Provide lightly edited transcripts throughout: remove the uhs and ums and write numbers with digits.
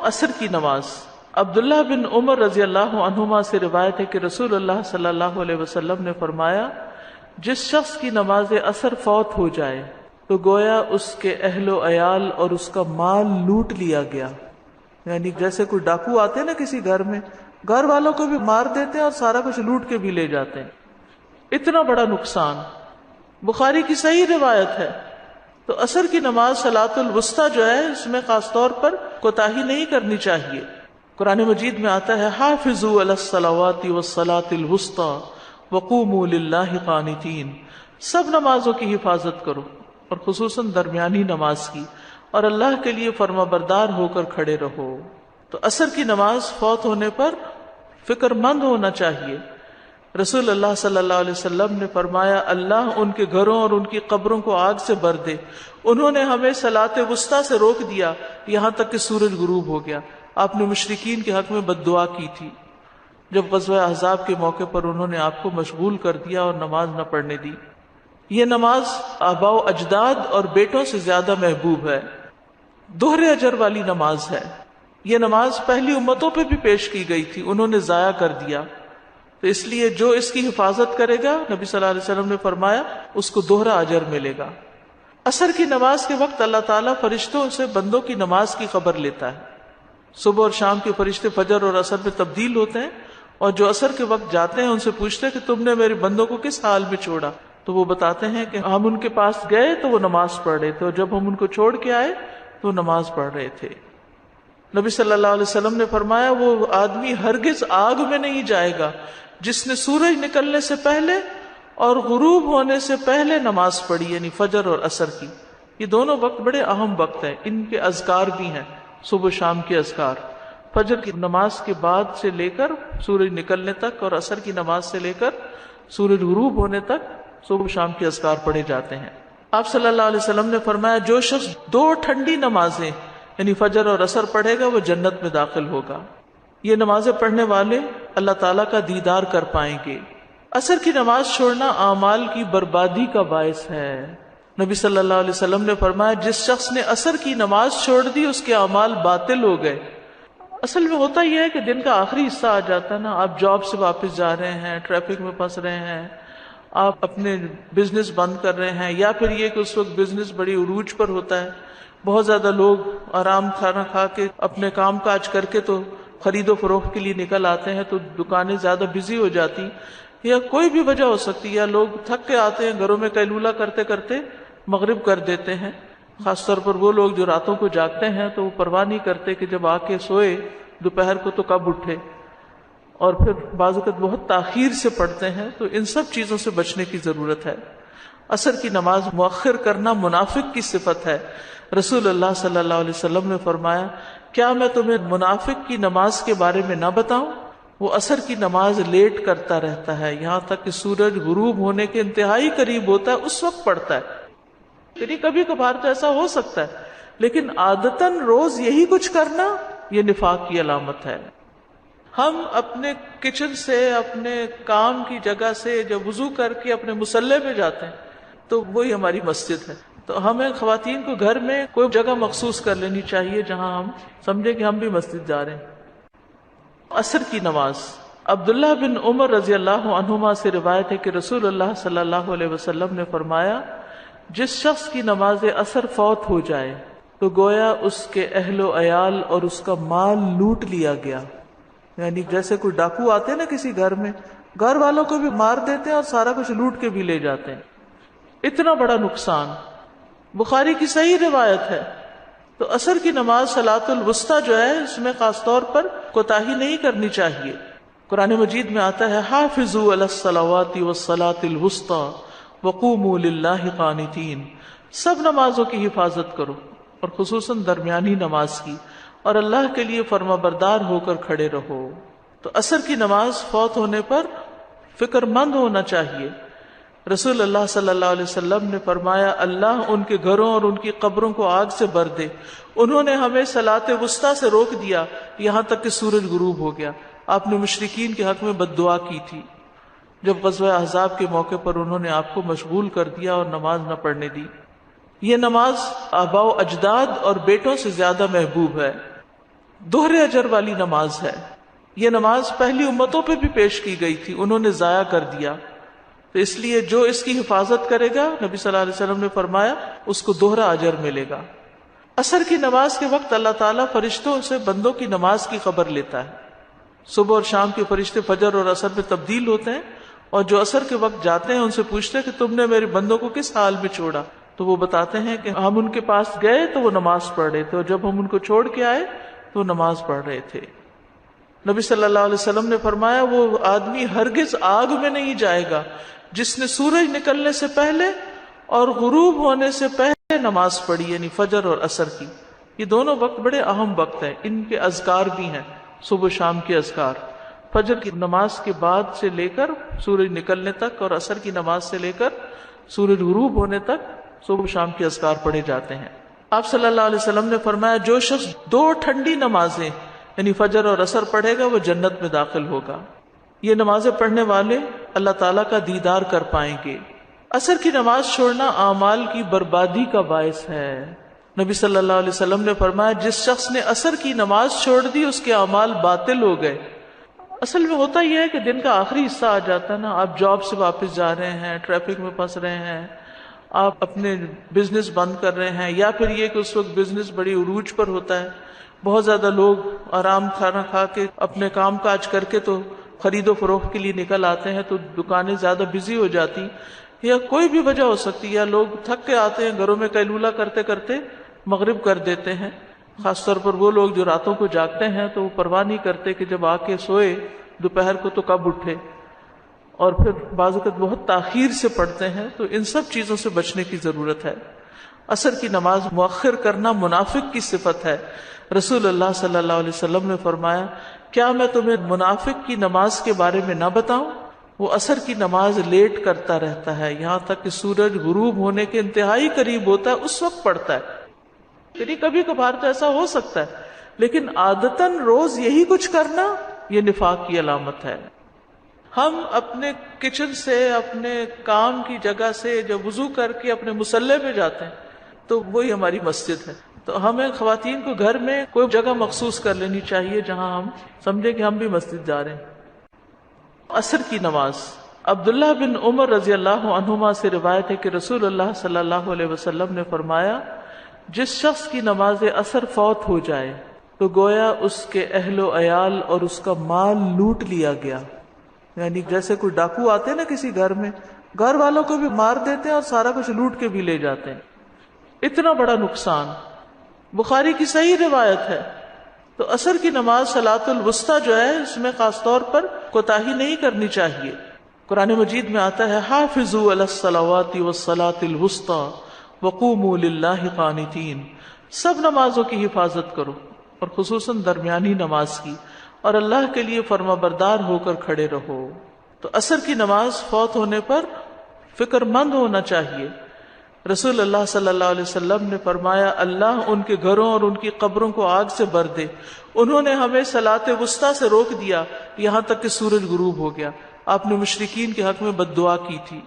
عصر کی نماز۔ عبداللہ بن عمر رضی اللہ عنہما سے روایت ہے کہ رسول اللہ صلی اللہ علیہ وسلم نے فرمایا، جس شخص کی نماز عصر فوت ہو جائے تو گویا اس کے اہل و عیال اور اس کا مال لوٹ لیا گیا۔ یعنی جیسے کوئی ڈاکو آتے ہیں نا کسی گھر میں، گھر والوں کو بھی مار دیتے ہیں اور سارا کچھ لوٹ کے بھی لے جاتے ہیں، اتنا بڑا نقصان۔ بخاری کی صحیح روایت ہے۔ تو عصر کی نماز صلاۃ الوسطیٰ جو ہے، اس میں خاص طور پر کوتاہی نہیں کرنی چاہیے۔ قرآن مجید میں آتا ہے، حافظوا علی الصلوات والصلاۃ الوسطیٰ وقوموا للہ قانتین، سب نمازوں کی حفاظت کرو اور خصوصاً درمیانی نماز کی، اور اللہ کے لیے فرما بردار ہو کر کھڑے رہو۔ تو عصر کی نماز فوت ہونے پر فکر مند ہونا چاہیے۔ رسول اللہ صلی اللہ علیہ وسلم نے فرمایا، اللہ ان کے گھروں اور ان کی قبروں کو آگ سے بھر دے، انہوں نے ہمیں صلاۃ وسطیٰ سے روک دیا یہاں تک کہ سورج غروب ہو گیا۔ آپ نے مشرکین کے حق میں بد دعا کی تھی جب غزوہ احزاب کے موقع پر انہوں نے آپ کو مشغول کر دیا اور نماز نہ پڑھنے دی۔ یہ نماز آباء و اجداد اور بیٹوں سے زیادہ محبوب ہے، دوہرے اجر والی نماز ہے۔ یہ نماز پہلی امتوں پہ بھی پیش کی گئی تھی، انہوں نے ضائع کر دیا، تو اس لیے جو اس کی حفاظت کرے گا، نبی صلی اللہ علیہ وسلم نے فرمایا، اس کو دوہرا اجر ملے گا۔ عصر کی نماز کے وقت اللہ تعالیٰ فرشتوں سے بندوں کی نماز کی خبر لیتا ہے۔ صبح اور شام کے فرشتے فجر اور عصر میں تبدیل ہوتے ہیں، اور جو عصر کے وقت جاتے ہیں ان سے پوچھتے ہیں کہ تم نے میرے بندوں کو کس حال میں چھوڑا؟ تو وہ بتاتے ہیں کہ ہم ان کے پاس گئے تو وہ نماز پڑھ رہے تھے، اور جب ہم ان کو چھوڑ کے آئے تو وہ نماز پڑھ رہے تھے۔ نبی صلی اللہ علیہ وسلم نے فرمایا، وہ آدمی ہرگز آگ میں نہیں جائے گا جس نے سورج نکلنے سے پہلے اور غروب ہونے سے پہلے نماز پڑھی، یعنی فجر اور عصر کی۔ یہ دونوں وقت بڑے اہم وقت ہیں، ان کے اذکار بھی ہیں، صبح شام کے اذکار، فجر کی نماز کے بعد سے لے کر سورج نکلنے تک، اور عصر کی نماز سے لے کر سورج غروب ہونے تک صبح شام کے اذکار پڑھے جاتے ہیں۔ آپ صلی اللہ علیہ وسلم نے فرمایا، جو شخص 2 ٹھنڈی نمازیں یعنی فجر اور عصر پڑھے گا وہ جنت میں داخل ہوگا۔ یہ نمازیں پڑھنے والے اللہ تعالیٰ کا دیدار کر پائیں گے۔ عصر کی نماز چھوڑنا اعمال کی بربادی کا باعث ہے۔ نبی صلی اللہ علیہ وسلم نے فرمایا، جس شخص نے عصر کی نماز چھوڑ دی اس کے اعمال باطل ہو گئے۔ اصل میں ہوتا یہ ہے کہ دن کا آخری حصہ آ جاتا ہے نا، آپ جاب سے واپس جا رہے ہیں، ٹریفک میں پھنس رہے ہیں، آپ اپنے بزنس بند کر رہے ہیں، یا پھر یہ کہ اس وقت بزنس بڑی عروج پر ہوتا ہے، بہت زیادہ لوگ آرام کھانا کھا کے اپنے کام کاج کر کے تو خرید و فروخت کے لیے نکل آتے ہیں، تو دکانیں زیادہ بزی ہو جاتی، یا کوئی بھی وجہ ہو سکتی ہے، یا لوگ تھک کے آتے ہیں، گھروں میں قیلولہ کرتے کرتے مغرب کر دیتے ہیں۔ خاص طور پر وہ لوگ جو راتوں کو جاگتے ہیں تو وہ پرواہ نہیں کرتے کہ جب آ کے سوئے دوپہر کو تو کب اٹھے، اور پھر بعض اوقات بہت تاخیر سے پڑھتے ہیں، تو ان سب چیزوں سے بچنے کی ضرورت ہے۔ عصر کی نماز مؤخر کرنا منافق کی صفت ہے۔ رسول اللہ صلی اللہ علیہ وسلم نے فرمایا، کیا میں تمہیں منافق کی نماز کے بارے میں نہ بتاؤں؟ وہ عصر کی نماز لیٹ کرتا رہتا ہے یہاں تک کہ سورج غروب ہونے کے انتہائی قریب ہوتا ہے، اس وقت پڑھتا ہے۔ یعنی کبھی کبھار تو ایسا ہو سکتا ہے، لیکن عادتاً روز یہی کچھ کرنا یہ نفاق کی علامت ہے۔ ہم اپنے کچن سے، اپنے کام کی جگہ سے جب وضو کر کے اپنے مصلی پہ جاتے ہیں تو وہی ہماری مسجد ہے، تو ہمیں خواتین کو گھر میں کوئی جگہ مخصوص کر لینی چاہیے جہاں ہم سمجھیں کہ ہم بھی مسجد جا رہے ہیں۔ عصر کی نماز۔ عبداللہ بن عمر رضی اللہ عنہما سے روایت ہے کہ رسول اللہ صلی اللہ علیہ وسلم نے فرمایا، جس شخص کی نماز عصر فوت ہو جائے تو گویا اس کے اہل و عیال اور اس کا مال لوٹ لیا گیا۔ یعنی جیسے کوئی ڈاکو آتے ہیں نا کسی گھر میں، گھر والوں کو بھی مار دیتے ہیں اور سارا کچھ لوٹ کے بھی لے جاتے ہیں، اتنا بڑا نقصان۔ بخاری کی صحیح روایت ہے۔ تو عصر کی نماز صلاۃ الوسطیٰ جو ہے، اس میں خاص طور پر کوتاہی نہیں کرنی چاہیے۔ قرآن مجید میں آتا ہے، حافظوا علی الصلوات والصلاۃ الوسطیٰ وقوموا للہ قانتین، سب نمازوں کی حفاظت کرو اور خصوصاً درمیانی نماز کی، اور اللہ کے لیے فرما بردار ہو کر کھڑے رہو۔ تو عصر کی نماز فوت ہونے پر فکر مند ہونا چاہیے۔ رسول اللہ صلی اللہ علیہ وسلم نے فرمایا، اللہ ان کے گھروں اور ان کی قبروں کو آگ سے بھر دے، انہوں نے ہمیں صلاۃ وسطیٰ سے روک دیا یہاں تک کہ سورج غروب ہو گیا۔ آپ نے مشرکین کے حق میں بد دعا کی تھی جب غزوہ احزاب کے موقع پر انہوں نے آپ کو مشغول کر دیا اور نماز نہ پڑھنے دی۔ یہ نماز آباء و اجداد اور بیٹوں سے زیادہ محبوب ہے، دوہرے اجر والی نماز ہے. یہ نماز پہلی امتوں پہ بھی پیش کی گئی تھی، انہوں نے ضائع کر دیا، تو اس لیے جو اس کی حفاظت کرے گا، نبی صلی اللہ علیہ وسلم نے فرمایا، اس کو دوہرا اجر ملے گا. عصر کی نماز کے وقت اللہ تعالیٰ فرشتوں سے بندوں کی نماز کی خبر لیتا ہے. صبح اور شام کے فرشتے فجر اور عصر میں تبدیل ہوتے ہیں، اور جو عصر کے وقت جاتے ہیں ان سے پوچھتے ہیں کہ تم نے میرے بندوں کو کس حال میں چھوڑا، تو وہ بتاتے ہیں کہ ہم ان کے پاس گئے تو وہ نماز پڑھ رہے تھے، اور جب ہم ان کو چھوڑ کے آئے تو وہ نماز پڑھ رہے تھے. نبی صلی اللہ علیہ وسلم نے فرمایا، وہ آدمی ہرگز آگ میں نہیں جائے گا جس نے سورج نکلنے سے پہلے اور غروب ہونے سے پہلے نماز پڑھی، یعنی فجر اور عصر کی. یہ دونوں وقت بڑے اہم وقت ہیں، ان کے اذکار بھی ہیں، صبح شام کے اذکار. فجر کی نماز کے بعد سے لے کر سورج نکلنے تک، اور عصر کی نماز سے لے کر سورج غروب ہونے تک صبح شام کے اذکار پڑھے جاتے ہیں. آپ صلی اللہ علیہ وسلم نے فرمایا، جو شخص 2 ٹھنڈی نمازیں یعنی فجر اور عصر پڑھے گا وہ جنت میں داخل ہوگا. یہ نمازیں پڑھنے والے اللہ تعالیٰ کا دیدار کر پائیں گے. عصر کی نماز چھوڑنا اعمال کی بربادی کا باعث ہے. نبی صلی اللہ علیہ وسلم نے فرمایا، جس شخص نے عصر کی نماز چھوڑ دی اس کے اعمال باطل ہو گئے. اصل میں ہوتا یہ ہے کہ دن کا آخری حصہ آ جاتا ہے نا، آپ جاب سے واپس جا رہے ہیں، ٹریفک میں پھنس رہے ہیں، آپ اپنے بزنس بند کر رہے ہیں، یا پھر یہ کہ اس وقت بزنس بڑی عروج پر ہوتا ہے، بہت زیادہ لوگ آرام کھانا کھا کے اپنے کام کاج کر کے تو خرید و فروخت کے لیے نکل آتے ہیں، تو دکانیں زیادہ بزی ہو جاتی، یا کوئی بھی وجہ ہو سکتی ہے، یا لوگ تھک کے آتے ہیں، گھروں میں قیلولہ کرتے کرتے مغرب کر دیتے ہیں. خاص طور پر وہ لوگ جو راتوں کو جاگتے ہیں تو وہ پرواہ نہیں کرتے کہ جب آ کے سوئے دوپہر کو تو کب اٹھے، اور پھر بعض اوقات بہت تاخیر سے پڑھتے ہیں. تو ان سب چیزوں سے بچنے کی ضرورت ہے. عصر کی نماز مؤخر کرنا منافق کی صفت ہے. رسول اللہ صلی اللہ علیہ وسلم نے فرمایا، کیا میں تمہیں منافق کی نماز کے بارے میں نہ بتاؤں؟ وہ عصر کی نماز لیٹ کرتا رہتا ہے یہاں تک کہ سورج غروب ہونے کے انتہائی قریب ہوتا ہے، اس وقت پڑھتا ہے. یعنی کبھی کبھار تو ایسا ہو سکتا ہے، لیکن عادتاً روز یہی کچھ کرنا یہ نفاق کی علامت ہے. ہم اپنے کچن سے، اپنے کام کی جگہ سے جب وضو کر کے اپنے مصلی پہ جاتے ہیں تو وہی ہماری مسجد ہے. تو ہمیں خواتین کو گھر میں کوئی جگہ مخصوص کر لینی چاہیے جہاں ہم سمجھیں کہ ہم بھی مسجد جا رہے ہیں. عصر کی نماز. عبداللہ بن عمر رضی اللہ عنہما سے روایت ہے کہ رسول اللہ صلی اللہ علیہ وسلم نے فرمایا، جس شخص کی نماز عصر فوت ہو جائے تو گویا اس کے اہل و عیال اور اس کا مال لوٹ لیا گیا. یعنی جیسے کوئی ڈاکو آتے ہیں نا کسی گھر میں، گھر والوں کو بھی مار دیتے ہیں اور سارا کچھ لوٹ کے بھی لے جاتے ہیں. اتنا بڑا نقصان. بخاری کی صحیح روایت ہے. تو عصر کی نماز صلاۃ الوسطی جو ہے، اس میں خاص طور پر کوتاہی نہیں کرنی چاہیے. قرآن مجید میں آتا ہے، حافظوا علی الصلوات والصلاۃ الوسطی وقوموا للہ قانتین. سب نمازوں کی حفاظت کرو اور خصوصاً درمیانی نماز کی، اور اللہ کے لیے فرما بردار ہو کر کھڑے رہو. تو عصر کی نماز فوت ہونے پر فکر مند ہونا چاہیے. رسول اللہ صلی اللہ علیہ وسلم نے فرمایا، اللہ ان کے گھروں اور ان کی قبروں کو آگ سے بھر دے، انہوں نے ہمیں صلاۃ وسطیٰ سے روک دیا یہاں تک کہ سورج غروب ہو گیا. آپ نے مشرکین کے حق میں بد دعا کی تھی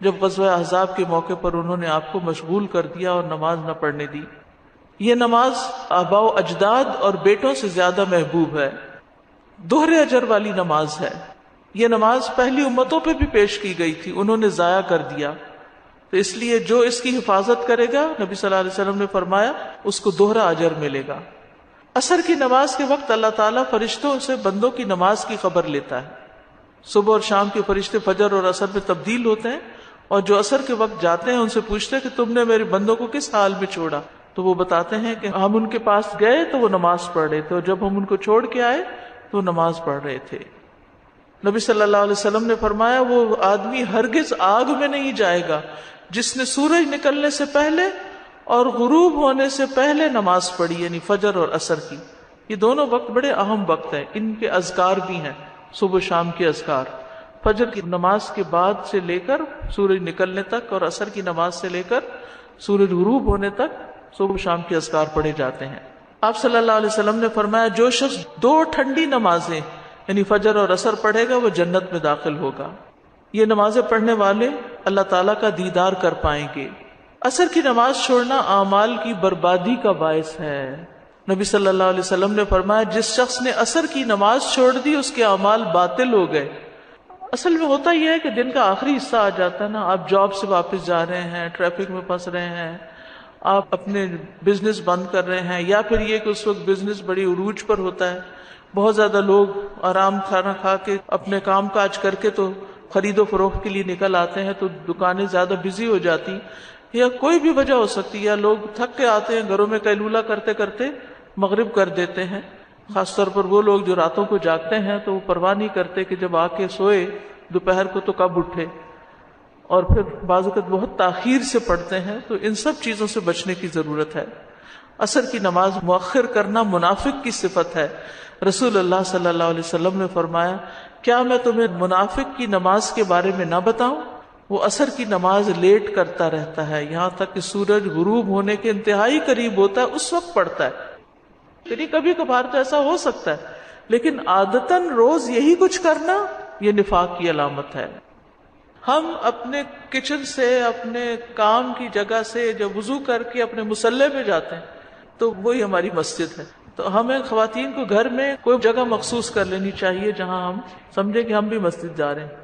جب غزوہ احزاب کے موقع پر انہوں نے آپ کو مشغول کر دیا اور نماز نہ پڑھنے دی. یہ نماز آباء و اجداد اور بیٹوں سے زیادہ محبوب ہے. دوہرے اجر والی نماز ہے. یہ نماز پہلی امتوں پہ بھی پیش کی گئی تھی، انہوں نے ضائع کر دیا، تو اس لیے جو اس کی حفاظت کرے گا، نبی صلی اللہ علیہ وسلم نے فرمایا، اس کو دوہرا اجر ملے گا. عصر کی نماز کے وقت اللہ تعالیٰ فرشتوں سے بندوں کی نماز کی خبر لیتا ہے. صبح اور شام کے فرشتے فجر اور عصر میں تبدیل ہوتے ہیں، اور جو عصر کے وقت جاتے ہیں ان سے پوچھتے ہیں کہ تم نے میرے بندوں کو کس حال میں چھوڑا، تو وہ بتاتے ہیں کہ ہم ان کے پاس گئے تو وہ نماز پڑھ رہے تھے، اور جب ہم ان کو چھوڑ کے آئے تو وہ نماز پڑھ رہے تھے. نبی صلی اللہ علیہ وسلم نے فرمایا، وہ آدمی ہرگز آگ میں نہیں جائے گا جس نے سورج نکلنے سے پہلے اور غروب ہونے سے پہلے نماز پڑھی، یعنی فجر اور عصر کی. یہ دونوں وقت بڑے اہم وقت ہیں، ان کے اذکار بھی ہیں، صبح شام کے اذکار. فجر کی نماز کے بعد سے لے کر سورج نکلنے تک، اور عصر کی نماز سے لے کر سورج غروب ہونے تک صبح شام کے اذکار پڑھے جاتے ہیں. آپ صلی اللہ علیہ وسلم نے فرمایا، جو شخص 2 ٹھنڈی نمازیں یعنی فجر اور عصر پڑھے گا وہ جنت میں داخل ہوگا. یہ نمازیں پڑھنے والے اللہ تعالیٰ کا دیدار کر پائیں گے. عصر کی نماز چھوڑنا اعمال کی بربادی کا باعث ہے. نبی صلی اللہ علیہ وسلم نے فرمایا جس شخص نے عصر کی نماز چھوڑ دی اس کے اعمال باطل ہو گئے. اصل میں ہوتا یہ ہے کہ دن کا آخری حصہ آ جاتا ہے نا، آپ جاب سے واپس جا رہے ہیں، ٹریفک میں پھنس رہے ہیں، آپ اپنے بزنس بند کر رہے ہیں، یا پھر یہ کہ اس وقت بزنس بڑی عروج پر ہوتا ہے، بہت زیادہ لوگ آرام کھانا کھا کے اپنے کام کاج کر کے تو خرید و فروخت کے لیے نکل آتے ہیں، تو دکانیں زیادہ بزی ہو جاتی، یا کوئی بھی وجہ ہو سکتی ہے، یا لوگ تھک کے آتے ہیں گھروں میں قیلولہ کرتے کرتے مغرب کر دیتے ہیں. خاص طور پر وہ لوگ جو راتوں کو جاگتے ہیں تو وہ پرواہ نہیں کرتے کہ جب آ کے سوئے دوپہر کو تو کب اٹھے، اور پھر بعض اوقات بہت تاخیر سے پڑھتے ہیں. تو ان سب چیزوں سے بچنے کی ضرورت ہے. عصر کی نماز مؤخر کرنا منافق کی صفت ہے. رسول اللہ صلی اللہ علیہ وسلم نے فرمایا کیا میں تمہیں منافق کی نماز کے بارے میں نہ بتاؤں؟ وہ عصر کی نماز لیٹ کرتا رہتا ہے یہاں تک کہ سورج غروب ہونے کے انتہائی قریب ہوتا ہے اس وقت پڑھتا ہے. یعنی کبھی کبھار تو ایسا ہو سکتا ہے، لیکن عادتاً روز یہی کچھ کرنا یہ نفاق کی علامت ہے. ہم اپنے کچن سے، اپنے کام کی جگہ سے جب وضو کر کے اپنے مصلی پہ جاتے ہیں تو وہی ہماری مسجد ہے. تو ہمیں خواتین کو گھر میں کوئی جگہ مخصوص کر لینی چاہیے جہاں ہم سمجھیں کہ ہم بھی مسجد جا رہے ہیں.